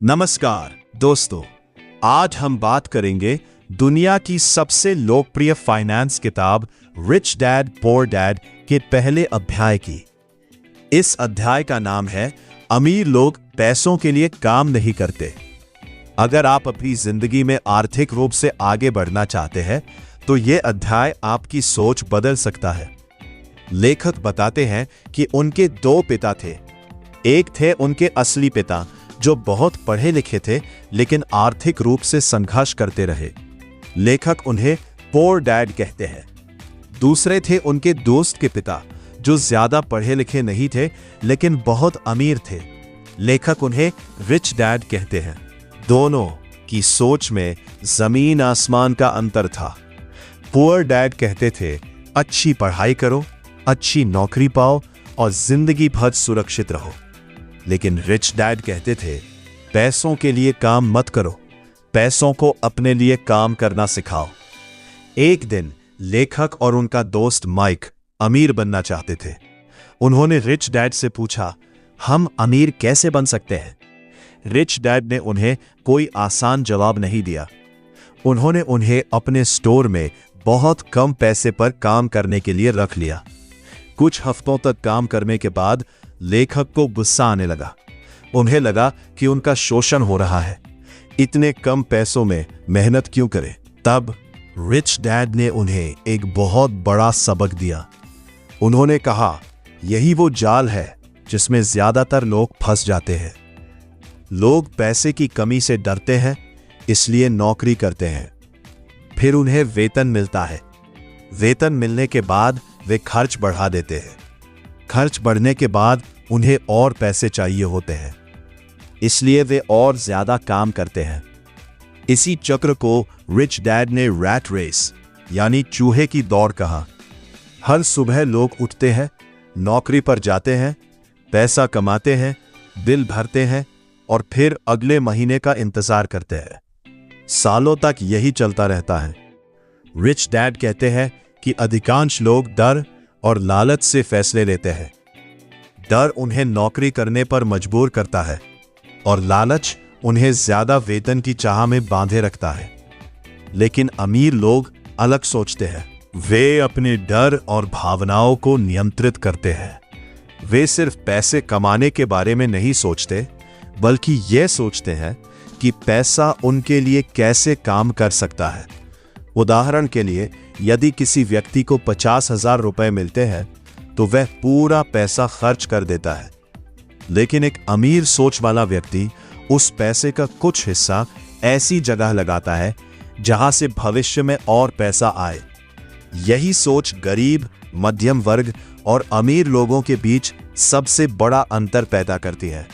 नमस्कार दोस्तों, आज हम बात करेंगे दुनिया की सबसे लोकप्रिय फाइनेंस किताब रिच डैड पुअर डैड के पहले अध्याय की। इस अध्याय का नाम है अमीर लोग पैसों के लिए काम नहीं करते। अगर आप अपनी जिंदगी में आर्थिक रूप से आगे बढ़ना चाहते हैं तो यह अध्याय आपकी सोच बदल सकता है। लेखक बताते हैं कि उनके दो पिता थे। एक थे उनके असली पिता जो बहुत पढ़े लिखे थे लेकिन आर्थिक रूप से संघर्ष करते रहे। लेखक उन्हें पुअर डैड कहते हैं। दूसरे थे उनके दोस्त के पिता जो ज्यादा पढ़े लिखे नहीं थे लेकिन बहुत अमीर थे। लेखक उन्हें रिच डैड कहते हैं। दोनों की सोच में जमीन आसमान का अंतर था। पुअर डैड कहते थे अच्छी पढ़ाई करो, अच्छी नौकरी पाओ और जिंदगी भर सुरक्षित रहो। लेकिन रिच डैड कहते थे पैसों के लिए काम मत करो, पैसों को अपने लिए काम करना सिखाओ। एक दिन लेखक और उनका दोस्त माइक अमीर बनना चाहते थे। उन्होंने रिच डैड से पूछा, हम अमीर कैसे बन सकते हैं? रिच डैड ने उन्हें कोई आसान जवाब नहीं दिया। उन्होंने उन्हें अपने स्टोर में बहुत कम पैसे पर काम करने के लिए रख लिया। कुछ हफ्तों तक काम करने के बाद लेखक को गुस्सा आने लगा। उन्हें लगा कि उनका शोषण हो रहा है। इतने कम पैसों में मेहनत क्यों करें? तब रिच डैड ने उन्हें एक बहुत बड़ा सबक दिया। उन्होंने कहा, यही वो जाल है जिसमें ज्यादातर लोग फंस जाते हैं। लोग पैसे की कमी से डरते हैं, इसलिए नौकरी करते हैं। फिर उन्हें वेतन मिलता है। वेतन मिलने के बाद वे खर्च बढ़ा देते हैं। खर्च बढ़ने के बाद उन्हें और पैसे चाहिए होते हैं, इसलिए वे और ज्यादा काम करते हैं। इसी चक्र को रिच डैड ने रैट रेस यानी चूहे की दौड़ कहा। हर सुबह लोग उठते हैं, नौकरी पर जाते हैं, पैसा कमाते हैं, बिल भरते हैं और फिर अगले महीने का इंतजार करते हैं। सालों तक यही चलता रहता है। रिच डैड कहते हैं कि अधिकांश लोग डर और लालच से फैसले लेते हैं। डर उन्हें नौकरी करने पर मजबूर करता है और लालच उन्हें ज्यादा वेतन की चाह में बांधे रखता है। लेकिन अमीर लोग अलग सोचते हैं। वे अपने डर और भावनाओं को नियंत्रित करते हैं। वे सिर्फ पैसे कमाने के बारे में नहीं सोचते, बल्कि यह सोचते हैं कि पैसा उनके लिए कैसे काम कर सकता है। उदाहरण के लिए, यदि किसी व्यक्ति को 50,000 रुपए मिलते हैं तो वह पूरा पैसा खर्च कर देता है। लेकिन एक अमीर सोच वाला व्यक्ति उस पैसे का कुछ हिस्सा ऐसी जगह लगाता है जहां से भविष्य में और पैसा आए। यही सोच गरीब, मध्यम वर्ग और अमीर लोगों के बीच सबसे बड़ा अंतर पैदा करती है।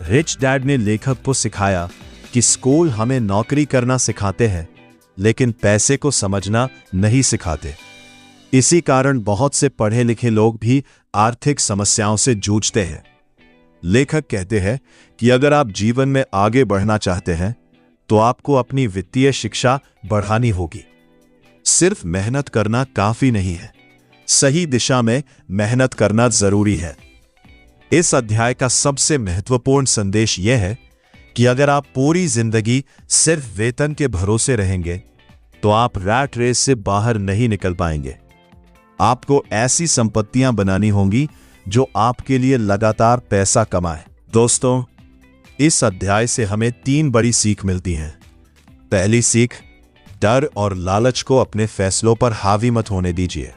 रिच डैड ने लेखक को सिखाया कि स्कूल हमें नौकरी करना सिखाते हैं लेकिन पैसे को समझना नहीं सिखाते। इसी कारण बहुत से पढ़े लिखे लोग भी आर्थिक समस्याओं से जूझते हैं। लेखक कहते हैं कि अगर आप जीवन में आगे बढ़ना चाहते हैं तो आपको अपनी वित्तीय शिक्षा बढ़ानी होगी। सिर्फ मेहनत करना काफी नहीं है, सही दिशा में मेहनत करना जरूरी है। इस अध्याय का सबसे महत्वपूर्ण संदेश यह है कि अगर आप पूरी जिंदगी सिर्फ वेतन के भरोसे रहेंगे तो आप रैट रेस से बाहर नहीं निकल पाएंगे। आपको ऐसी संपत्तियां बनानी होंगी जो आपके लिए लगातार पैसा कमाए। दोस्तों, इस अध्याय से हमें 3 बड़ी सीख मिलती हैं। पहली सीख, डर और लालच को अपने फैसलों पर हावी मत होने दीजिए।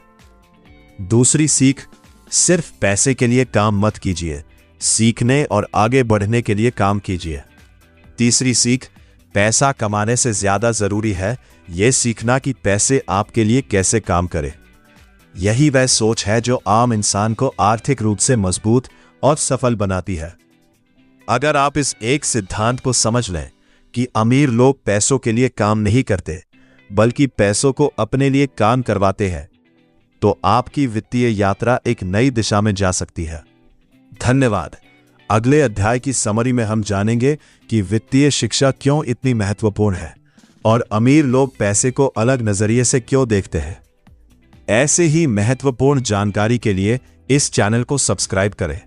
दूसरी सीख, सिर्फ पैसे के लिए काम मत कीजिए, सीखने और आगे बढ़ने के लिए काम कीजिए। तीसरी सीख, पैसा कमाने से ज्यादा जरूरी है यह सीखना कि पैसे आपके लिए कैसे काम करें। यही वह सोच है जो आम इंसान को आर्थिक रूप से मजबूत और सफल बनाती है। अगर आप इस एक सिद्धांत को समझ लें कि अमीर लोग पैसों के लिए काम नहीं करते बल्कि पैसों को अपने लिए काम करवाते हैं, तो आपकी वित्तीय यात्रा एक नई दिशा में जा सकती है। धन्यवाद। अगले अध्याय की समरी में हम जानेंगे कि वित्तीय शिक्षा क्यों इतनी महत्वपूर्ण है और अमीर लोग पैसे को अलग नजरिए से क्यों देखते हैं। ऐसे ही महत्वपूर्ण जानकारी के लिए इस चैनल को सब्सक्राइब करें।